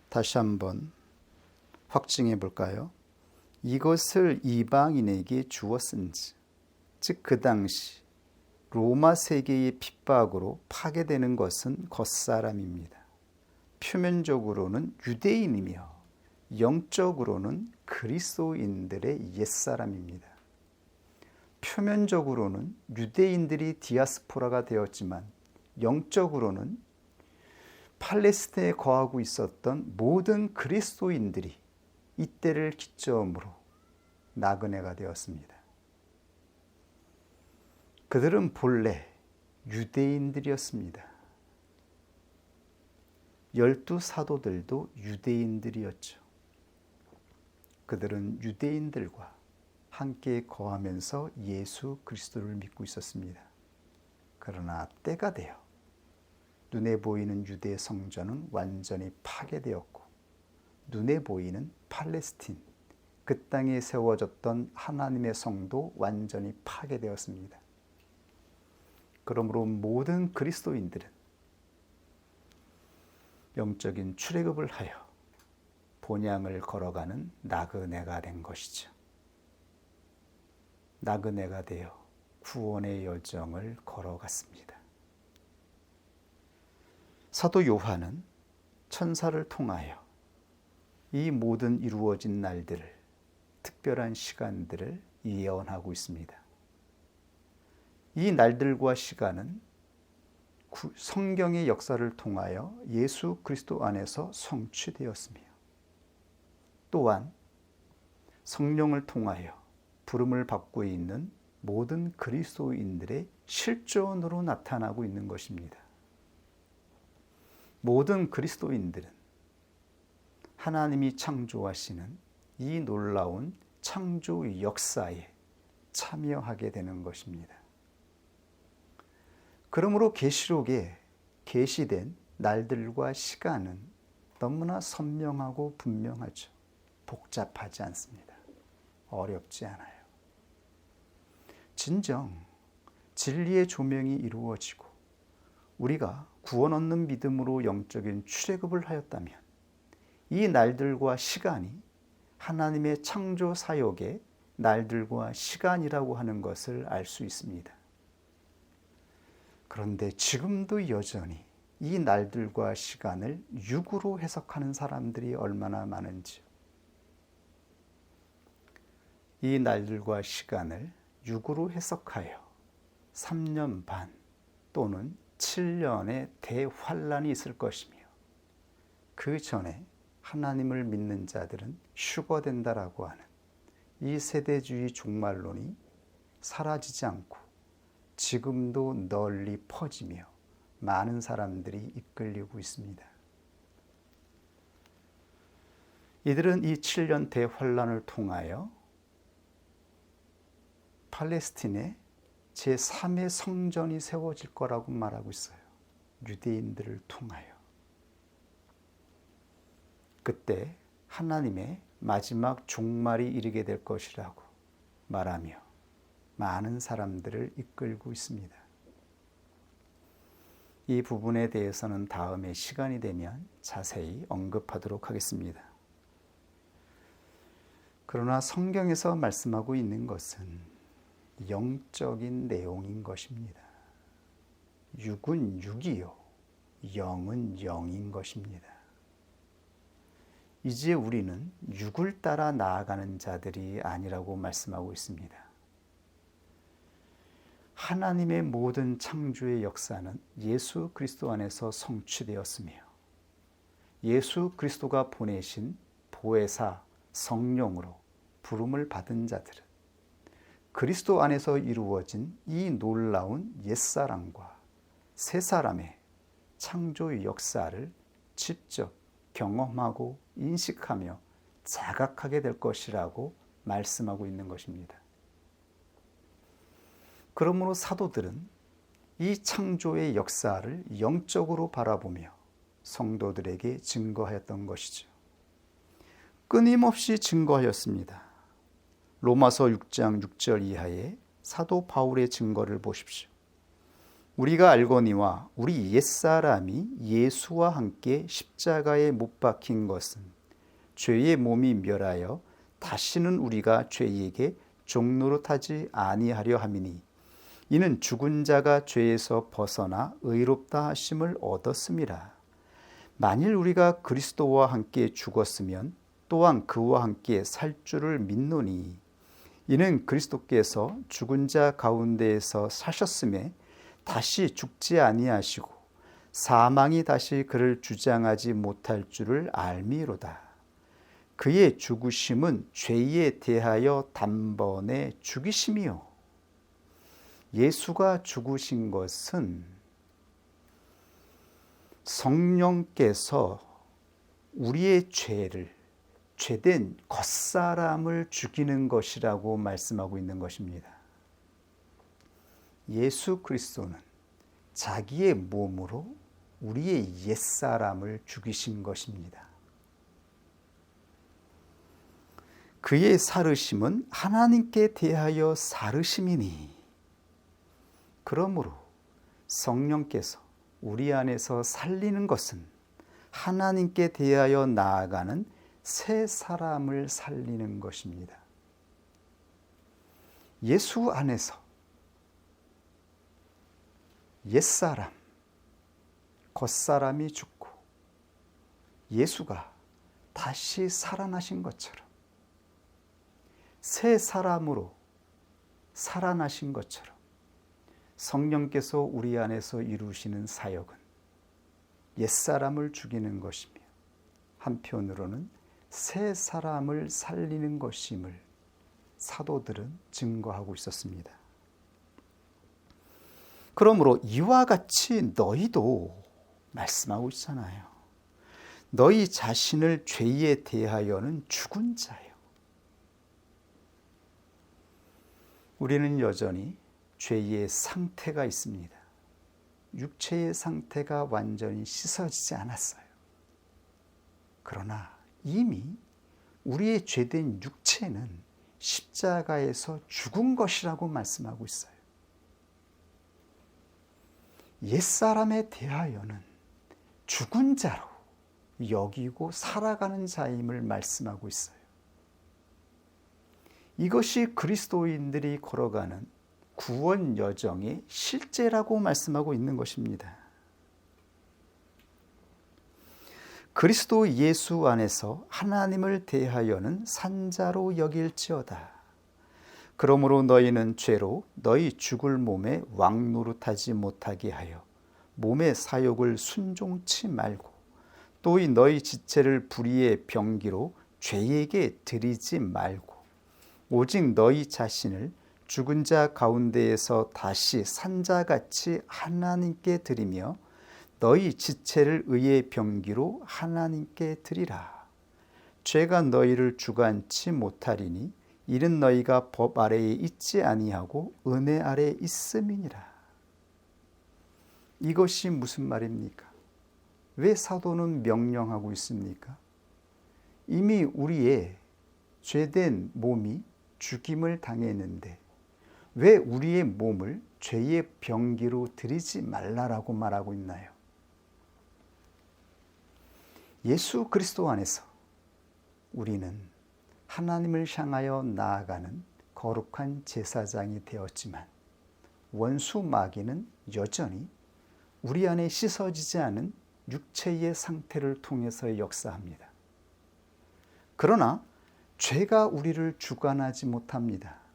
다시 한번 확증해 볼까요? 이것을 이방인에게 주었은지, 즉 그 당시 로마 세계의 핍박으로 파괴되는 것은 겉사람입니다. 표면적으로는 유대인이며 영적으로는 그리스도인들의 옛사람입니다. 표면적으로는 유대인들이 디아스포라가 되었지만 영적으로는 팔레스타인에 거하고 있었던 모든 그리스도인들이 이때를 기점으로 나그네가 되었습니다. 그들은 본래 유대인들이었습니다. 12 사도들도 유대인들이었죠. 그들은 유대인들과 함께 거하면서 예수 그리스도를 믿고 있었습니다. 그러나 때가 되어 눈에 보이는 유대 성전은 완전히 파괴되었고, 눈에 보이는 팔레스틴, 그 땅에 세워졌던 하나님의 성도 완전히 파괴되었습니다. 그러므로 모든 그리스도인들은 영적인 출애굽을 하여 본향을 걸어가는 나그네가 된 것이죠. 나그네가 되어 구원의 여정을 걸어갔습니다. 사도 요한은 천사를 통하여 이 모든 이루어진 날들을, 특별한 시간들을 예언하고 있습니다. 이 날들과 시간은 성경의 역사를 통하여 예수 그리스도 안에서 성취되었으며, 또한 성령을 통하여 부름을 받고 있는 모든 그리스도인들의 실존으로 나타나고 있는 것입니다. 모든 그리스도인들은 하나님이 창조하시는 이 놀라운 창조 역사에 참여하게 되는 것입니다. 그러므로 계시록에 계시된 날들과 시간은 너무나 선명하고 분명하죠. 복잡하지 않습니다. 어렵지 않아요. 진정 진리의 조명이 이루어지고 우리가 구원 얻는 믿음으로 영적인 출애굽을 하였다면 이 날들과 시간이 하나님의 창조 사역의 날들과 시간이라고 하는 것을 알 수 있습니다. 그런데 지금도 여전히 이 날들과 시간을 육으로 해석하는 사람들이 얼마나 많은지, 이 날들과 시간을 육으로 해석하여 3년 반 또는 7년의 대환란이 있을 것이며, 그 전에 하나님을 믿는 자들은 휴거된다라고 하는 이 세대주의 종말론이 사라지지 않고 지금도 널리 퍼지며 많은 사람들이 이끌리고 있습니다. 이들은 이 7년 대환란을 통하여 팔레스틴에 제3의 성전이 세워질 거라고 말하고 있어요. 유대인들을 통하여. 그때 하나님의 마지막 종말이 이르게 될 것이라고 말하며 많은 사람들을 이끌고 있습니다. 이 부분에 대해서는 다음에 시간이 되면 자세히 언급하도록 하겠습니다. 그러나 성경에서 말씀하고 있는 것은 영적인 내용인 것입니다. 육은 육이요, 영은 영인 것입니다. 이제 우리는 육을 따라 나아가는 자들이 아니라고 말씀하고 있습니다. 하나님의 모든 창조의 역사는 예수 그리스도 안에서 성취되었으며 예수 그리스도가 보내신 보혜사 성령으로 부름을 받은 자들은 그리스도 안에서 이루어진 이 놀라운 옛사람과 새사람의 창조의 역사를 직접 경험하고 인식하며 자각하게 될 것이라고 말씀하고 있는 것입니다. 그러므로 사도들은 이 창조의 역사를 영적으로 바라보며 성도들에게 증거하였던 것이죠. 끊임없이 증거하였습니다. 로마서 6장 6절 이하의 사도 바울의 증거를 보십시오. 우리가 알거니와 우리 옛사람이 예수와 함께 십자가에 못 박힌 것은 죄의 몸이 멸하여 다시는 우리가 죄에게 종노릇하지 아니하려 함이니 이는 죽은 자가 죄에서 벗어나 의롭다 하심을 얻었음이라. 만일 우리가 그리스도와 함께 죽었으면 또한 그와 함께 살 줄을 믿노니 이는 그리스도께서 죽은 자 가운데에서 사셨음에 다시 죽지 아니하시고 사망이 다시 그를 주장하지 못할 줄을 알미로다. 그의 죽으심은 죄에 대하여 단번에 죽이심이요 예수가 죽으신 것은 성령께서 우리의 죄를 죄된 겉사람을 죽이는 것이라고 말씀하고 있는 것입니다. 예수 그리스도는 자기의 몸으로 우리의 옛사람을 죽이신 것입니다. 그의 살으심은 하나님께 대하여 살으심이니 그러므로 성령께서 우리 안에서 살리는 것은 하나님께 대하여 나아가는 새 사람을 살리는 것입니다. 예수 안에서 옛사람, 겉사람이 죽고 예수가 다시 살아나신 것처럼 새 사람으로 살아나신 것처럼 성령께서 우리 안에서 이루시는 사역은 옛사람을 죽이는 것이며 한편으로는 새 사람을 살리는 것임을 사도들은 증거하고 있었습니다. 그러므로 이와 같이 너희도 말씀하고 있잖아요. 너희 자신을 죄에 대하여는 죽은 자요. 우리는 여전히 죄의 상태가 있습니다. 육체의 상태가 완전히 씻어지지 않았어요. 그러나 이미 우리의 죄된 육체는 십자가에서 죽은 것이라고 말씀하고 있어요. 옛사람에 대하여는 죽은 자로 여기고 살아가는 자임을 말씀하고 있어요. 이것이 그리스도인들이 걸어가는 구원 여정의 실제라고 말씀하고 있는 것입니다. 그리스도 예수 안에서 하나님을 대하여는 산자로 여길지어다. 그러므로 너희는 죄로 너희 죽을 몸에 왕노릇하지 못하게 하여 몸의 사욕을 순종치 말고 또 이 너희 지체를 불의의 병기로 죄에게 드리지 말고 오직 너희 자신을 죽은 자 가운데에서 다시 산 자같이 하나님께 드리며 너희 지체를 의의 병기로 하나님께 드리라. 죄가 너희를 주관치 못하리니 이는 너희가 법 아래에 있지 아니하고 은혜 아래에 있음이니라. 이것이 무슨 말입니까? 왜 사도는 명령하고 있습니까? 이미 우리의 죄된 몸이 죽임을 당했는데 왜 우리의 몸을 죄의 병기로 드리지 말라라고 말하고 있나요? 예수 그리스도 안에서 우리는 하나님을 향하여 나아가는 거룩한 제사장이 되었지만 원수 마귀는 여전히 우리 안에 씻어지지 않은 육체의 상태를 통해서 역사합니다. 그러나 죄가 우리를 주관하지 못합니다.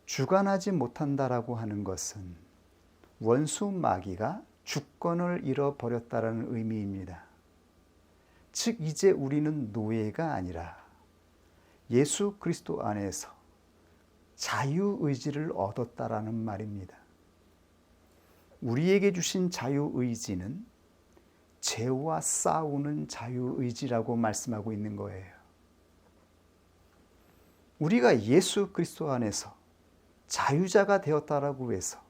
주관하지 못한다라고 하는 것은 원수 마귀가 주권을 잃어버렸다라는 의미입니다. 즉 이제 우리는 노예가 아니라 예수 그리스도 안에서 자유의지를 얻었다라는 말입니다. 우리에게 주신 자유의지는 죄와 싸우는 자유의지라고 말씀하고 있는 거예요. 우리가 예수 그리스도 안에서 자유자가 되었다라고 해서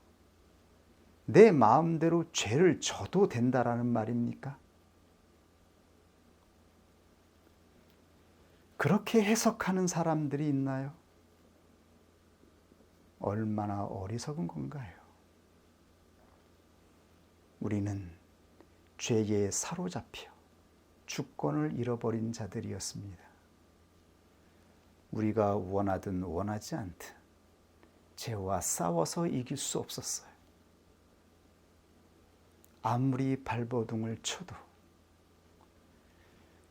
내 마음대로 죄를 져도 된다라는 말입니까? 그렇게 해석하는 사람들이 있나요? 얼마나 어리석은 건가요? 우리는 죄에 사로잡혀 주권을 잃어버린 자들이었습니다. 우리가 원하든 원하지 않든 죄와 싸워서 이길 수 없었어요. 아무리 발버둥을 쳐도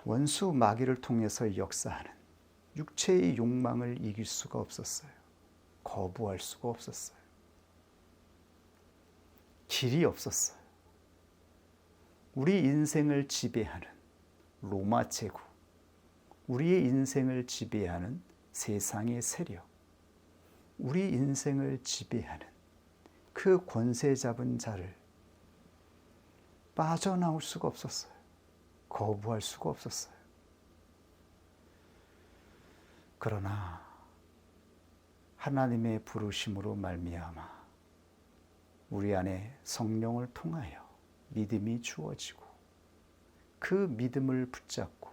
원수 마귀를 통해서 역사하는 육체의 욕망을 이길 수가 없었어요. 거부할 수가 없었어요. 길이 없었어요. 우리 인생을 지배하는 로마 제국, 우리의 인생을 지배하는 세상의 세력, 우리 인생을 지배하는 그 권세 잡은 자를 빠져나올 수가 없었어요. 거부할 수가 없었어요. 그러나 하나님의 부르심으로 말미암아 우리 안에 성령을 통하여 믿음이 주어지고 그 믿음을 붙잡고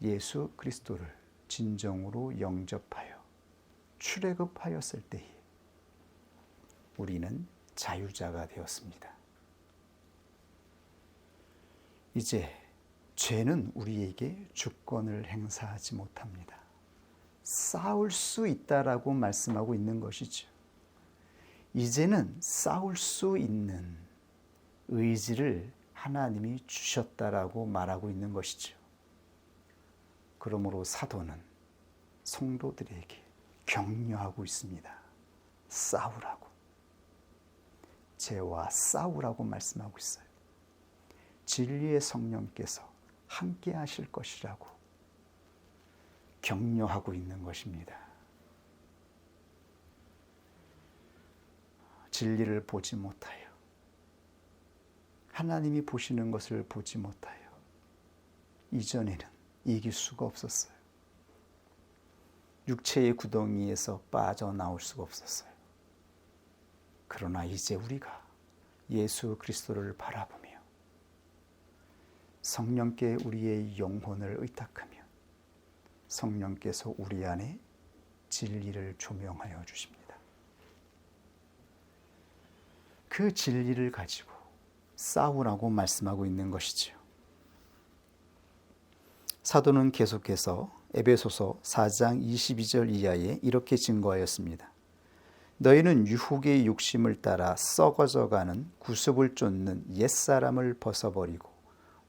예수 그리스도를 진정으로 영접하여 출애굽하였을 때에 우리는 자유자가 되었습니다. 이제 죄는 우리에게 주권을 행사하지 못합니다. 싸울 수 있다라고 말씀하고 있는 것이죠. 이제는 싸울 수 있는 의지를 하나님이 주셨다라고 말하고 있는 것이죠. 그러므로 사도는 성도들에게 격려하고 있습니다. 싸우라고. 죄와 싸우라고 말씀하고 있어요. 진리의 성령께서 함께 하실 것이라고 격려하고 있는 것입니다. 진리를 보지 못하여 하나님이 보시는 것을 보지 못하여 이전에는 이길 수가 없었어요. 육체의 구덩이에서 빠져나올 수가 없었어요. 그러나 이제 우리가 예수 그리스도를 바라보며 성령께 우리의 영혼을 의탁하며 성령께서 우리 안에 진리를 조명하여 주십니다. 그 진리를 가지고 싸우라고 말씀하고 있는 것이지요. 사도는 계속해서 에베소서 4장 22절 이하에 이렇게 증거하였습니다. 너희는 유혹의 욕심을 따라 썩어져가는 구습을 쫓는 옛사람을 벗어버리고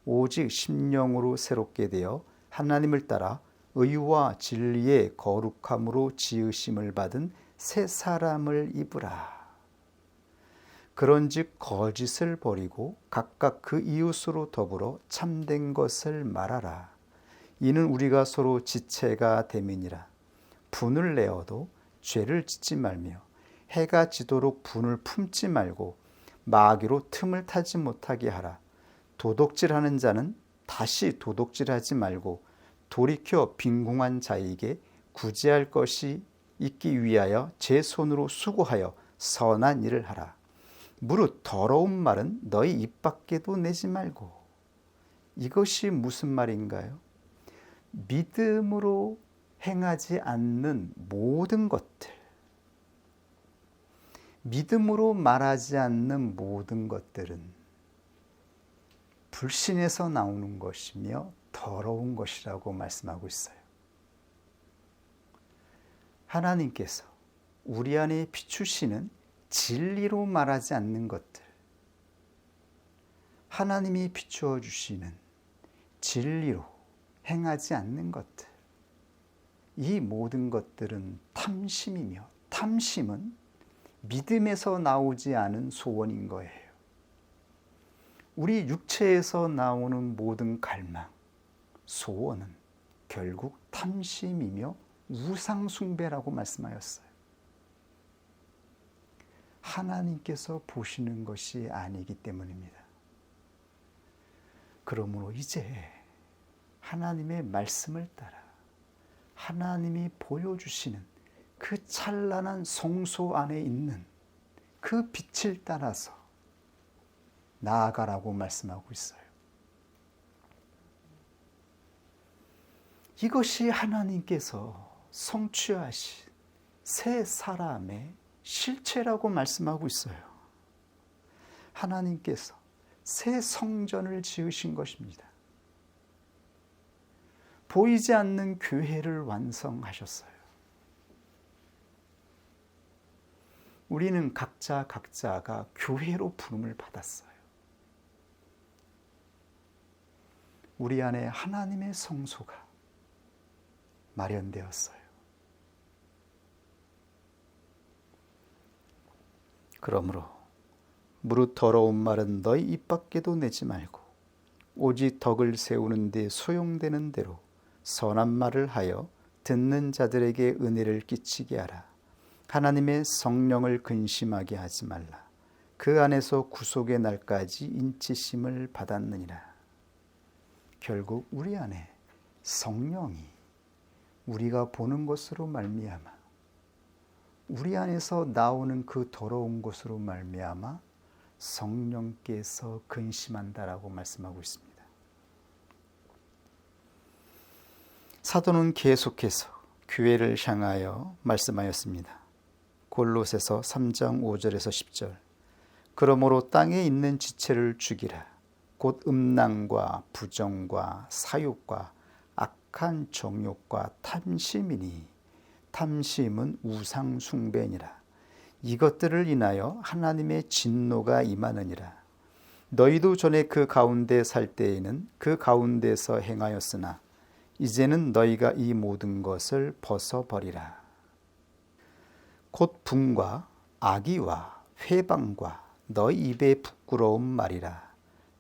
오직 심령으로 새롭게 되어 하나님을 따라 의와 진리의 거룩함으로 지으심을 받은 새 사람을 입으라. 그런즉 거짓을 버리고 각각 그 이웃으로 더불어 참된 것을 말하라. 이는 우리가 서로 지체가 됨이니라. 분을 내어도 죄를 짓지 말며 해가 지도록 분을 품지 말고 마귀로 틈을 타지 못하게 하라. 도둑질하는 자는 다시 도둑질하지 말고 돌이켜 빈궁한 자에게 구제할 것이 있기 위하여 제 손으로 수고하여 선한 일을 하라. 무릇 더러운 말은 너희 입 밖에도 내지 말고. 이것이 무슨 말인가요? 믿음으로 행하지 않는 모든 것들, 믿음으로 말하지 않는 모든 것들은 불신에서 나오는 것이며 더러운 것이라고 말씀하고 있어요. 하나님께서 우리 안에 비추시는 진리로 말하지 않는 것들, 하나님이 비추어 주시는 진리로 행하지 않는 것들, 이 모든 것들은 탐심이며 탐심은 믿음에서 나오지 않은 소원인 거예요. 우리 육체에서 나오는 모든 갈망, 소원은 결국 탐심이며 우상숭배라고 말씀하였어요. 하나님께서 보시는 것이 아니기 때문입니다. 그러므로 이제 하나님의 말씀을 따라 하나님이 보여주시는 그 찬란한 성소 안에 있는 그 빛을 따라서 나아가라고 말씀하고 있어요. 이것이 하나님께서 성취하신 새 사람의 실체라고 말씀하고 있어요. 하나님께서 새 성전을 지으신 것입니다. 보이지 않는 교회를 완성하셨어요. 우리는 각자가 교회로 부름을 받았어요. 우리 안에 하나님의 성소가 마련되었어요. 그러므로 무릇 더러운 말은 너희 입 밖에도 내지 말고 오직 덕을 세우는 데 소용되는 대로 선한 말을 하여 듣는 자들에게 은혜를 끼치게 하라. 하나님의 성령을 근심하게 하지 말라. 그 안에서 구속의 날까지 인치심을 받았느니라. 결국 우리 안에 성령이 우리가 보는 것으로 말미암아 우리 안에서 나오는 그 더러운 것으로 말미암아 성령께서 근심한다라고 말씀하고 있습니다. 사도는 계속해서 교회를 향하여 말씀하였습니다. 골로새서 3장 5절에서 10절. 그러므로 땅에 있는 지체를 죽이라. 곧 음란과 부정과 사욕과 악한 정욕과 탐심이니 탐심은 우상 숭배니라. 이것들을 인하여 하나님의 진노가 임하느니라. 너희도 전에 그 가운데 살 때에는 그 가운데서 행하였으나 이제는 너희가 이 모든 것을 벗어버리라. 곧 분과 악의와 회방과 너희 입의 부끄러운 말이라.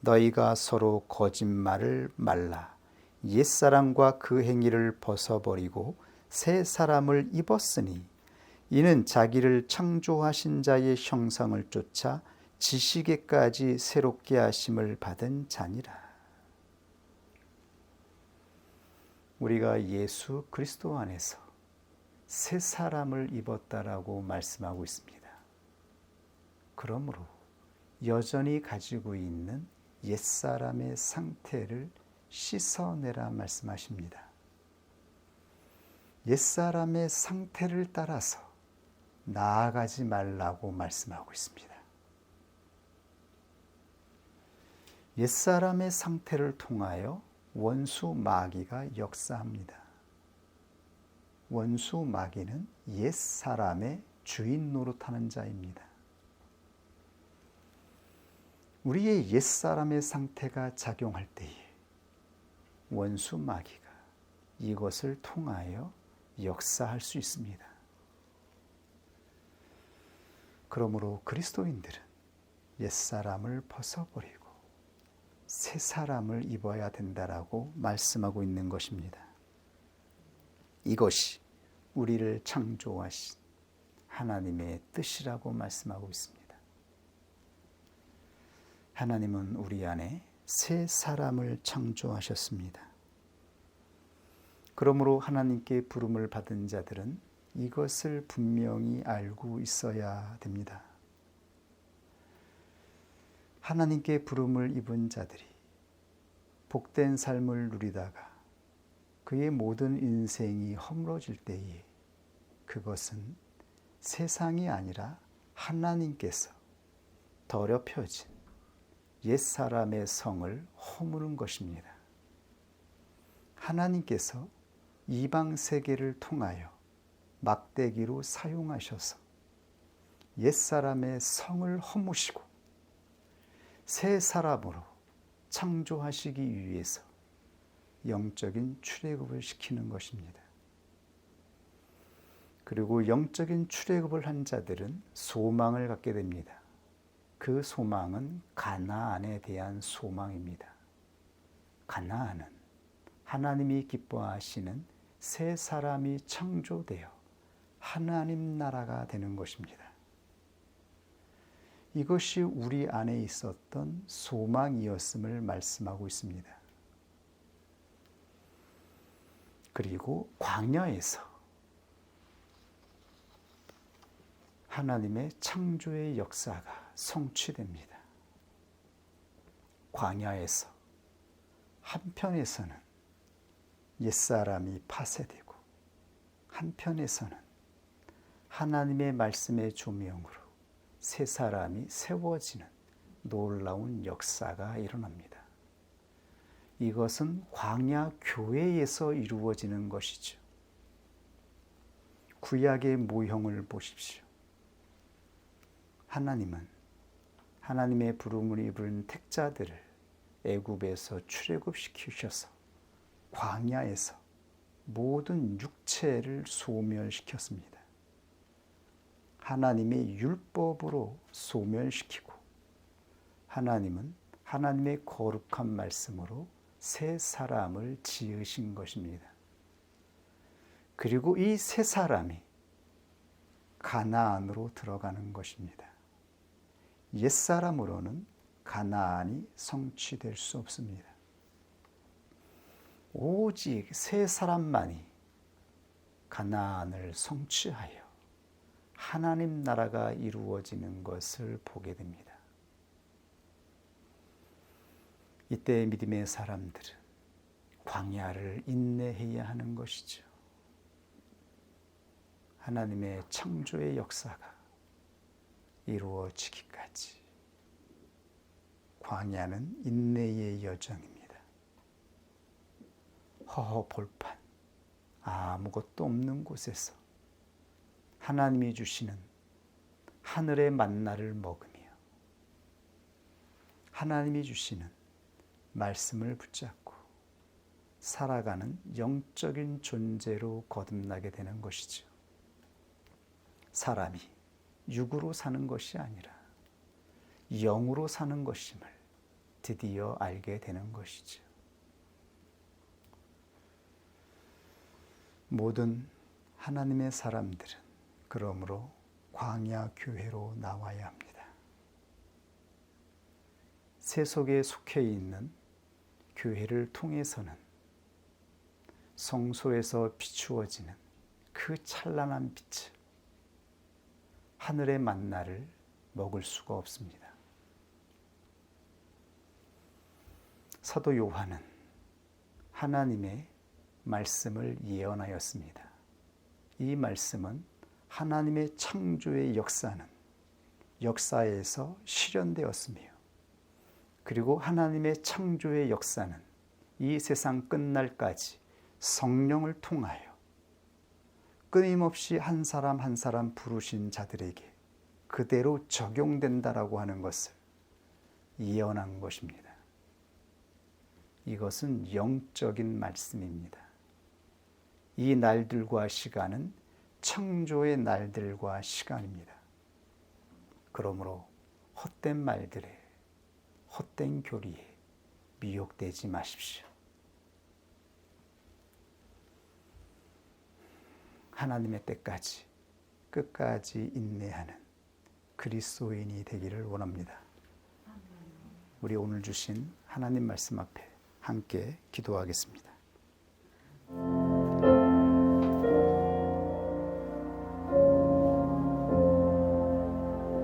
너희가 서로 거짓말을 말라. 옛사람과 그 행위를 벗어버리고 새 사람을 입었으니 이는 자기를 창조하신 자의 형상을 쫓아 지식에까지 새롭게 하심을 받은 자니라. 우리가 예수 그리스도 안에서 새 사람을 입었다라고 말씀하고 있습니다. 그러므로 여전히 가지고 있는 옛사람의 상태를 씻어내라 말씀하십니다. 옛사람의 상태를 따라서 나아가지 말라고 말씀하고 있습니다. 옛사람의 상태를 통하여 원수 마귀가 역사합니다. 원수 마귀는 옛사람의 주인 노릇하는 자입니다. 우리의 옛사람의 상태가 작용할 때에 원수 마귀가 이것을 통하여 역사할 수 있습니다. 그러므로 그리스도인들은 옛사람을 벗어버리고 새 사람을 입어야 된다라고 말씀하고 있는 것입니다. 이것이 우리를 창조하신 하나님의 뜻이라고 말씀하고 있습니다. 하나님은 우리 안에 새 사람을 창조하셨습니다. 그러므로 하나님께 부름을 받은 자들은 이것을 분명히 알고 있어야 됩니다. 하나님께 부름을 입은 자들이 복된 삶을 누리다가 그의 모든 인생이 허물어질 때에 그것은 세상이 아니라 하나님께서 더럽혀진 옛사람의 성을 허무는 것입니다. 하나님께서 이방 세계를 통하여 막대기로 사용하셔서 옛사람의 성을 허무시고 새 사람으로 창조하시기 위해서 영적인 출애굽을 시키는 것입니다. 그리고 영적인 출애굽을 한 자들은 소망을 갖게 됩니다. 그 소망은 가나안에 대한 소망입니다. 가나안은 하나님이 기뻐하시는 새 사람이 창조되어 하나님 나라가 되는 것입니다. 이것이 우리 안에 있었던 소망이었음을 말씀하고 있습니다. 그리고 광야에서 하나님의 창조의 역사가 성취됩니다. 광야에서 한편에서는 옛사람이 파쇄되고 한편에서는 하나님의 말씀의 조명으로 새 사람이 세워지는 놀라운 역사가 일어납니다. 이것은 광야 교회에서 이루어지는 것이죠. 구약의 모형을 보십시오. 하나님은 하나님의 부름을 입은 택자들을 애굽에서 출애굽시키셔서 광야에서 모든 육체를 소멸시켰습니다. 하나님의 율법으로 소멸시키고 하나님은 하나님의 거룩한 말씀으로 새 사람을 지으신 것입니다. 그리고 이 새 사람이 가나안으로 들어가는 것입니다. 옛사람으로는 가나안이 성취될 수 없습니다. 오직 새 사람만이 가나안을 성취하여 하나님 나라가 이루어지는 것을 보게 됩니다. 이때 믿음의 사람들은 광야를 인내해야 하는 것이죠. 하나님의 창조의 역사가 이루어지기까지 광야는 인내의 여정입니다. 허허벌판, 아무것도 없는 곳에서 하나님이 주시는 하늘의 만나를 먹으며 하나님이 주시는 말씀을 붙잡고 살아가는 영적인 존재로 거듭나게 되는 것이죠. 사람이 육으로 사는 것이 아니라 영으로 사는 것임을 드디어 알게 되는 것이죠. 모든 하나님의 사람들은 그러므로 광야 교회로 나와야 합니다. 세속에 속해 있는 교회를 통해서는 성소에서 비추어지는 그 찬란한 빛을 하늘의 만나를 먹을 수가 없습니다. 사도 요한은 하나님의 말씀을 예언하였습니다. 이 말씀은 하나님의 창조의 역사는 역사에서 실현되었으며 그리고 하나님의 창조의 역사는 이 세상 끝날까지 성령을 통하여 끊임없이 한 사람 한 사람 부르신 자들에게 그대로 적용된다라고 하는 것을 예언한 것입니다. 이것은 영적인 말씀입니다. 이 날들과 시간은 창조의 날들과 시간입니다. 그러므로 헛된 말들에 헛된 교리에 미혹되지 마십시오. 하나님의 때까지 끝까지 인내하는 그리스도인이 되기를 원합니다. 우리 오늘 주신 하나님 말씀 앞에 함께 기도하겠습니다.